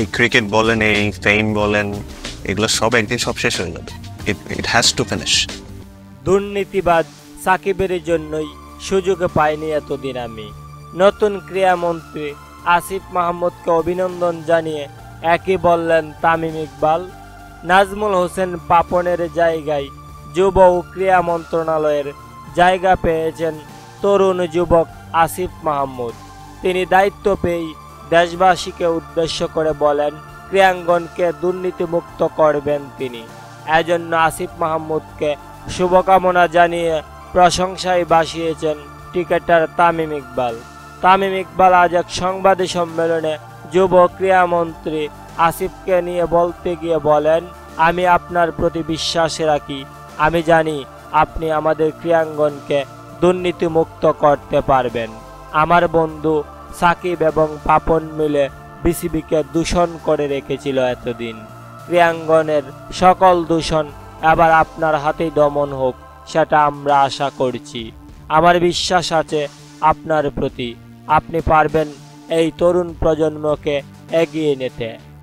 এই ক্রিকেট বলেন, এই ফেম বলেন, এগুলো সব একদিন সব শেষ হয়ে যাবে। It has to finish. দুর্নীতিবাদ সাকিবের জন্যই সুযোগ পাইনি এতদিন আমি। নতুন ক্রীড়ামন্ত্রী আসিফ মাহমুদকে অভিনন্দন জানিয়ে একই বললেন তামিম ইকবাল। নাজমুল হোসেন পাপনের জায়গায় যুব ও ক্রীড়া মন্ত্রণালয়ের জায়গা পেয়েছেন তরুণ যুবক আসিফ মাহমুদ। তিনি দায়িত্ব পেয়েই দেশবাসীকে উদ্দেশ্য করে বলেন ক্রীড়াঙ্গনকে দুর্নীতিমুক্ত করবেন তিনি। এজন্য আসিফ মাহমুদকে শুভকামনা জানিয়ে প্রশংসায় ভাসিয়েছেন ক্রিকেটার তামিম ইকবাল। তামিম ইকবাল আজ এক সংবাদ সম্মেলনে যুব ক্রীড়ামন্ত্রী আসিফকে নিয়ে বলতে গিয়ে বলেন, আমি আপনার প্রতি বিশ্বাস রাখি। আমি জানি আপনি আমাদের ক্রীড়াঙ্গনকে দুর্নীতিমুক্ত করতে পারবেন। আমার বন্ধু সাকিব এবং পাপন মিলে বিসিবিকে দূষণ করে রেখেছিল এতদিন। ক্রীড়াঙ্গনের সকল দূষণ এবার আপনার হাতেই দমন হোক, সেটা আমরা আশা করছি। আমার বিশ্বাস আছে আপনার প্রতি। আপনি পারবেন এই তরুণ প্রজন্মকে এগিয়ে নিতে।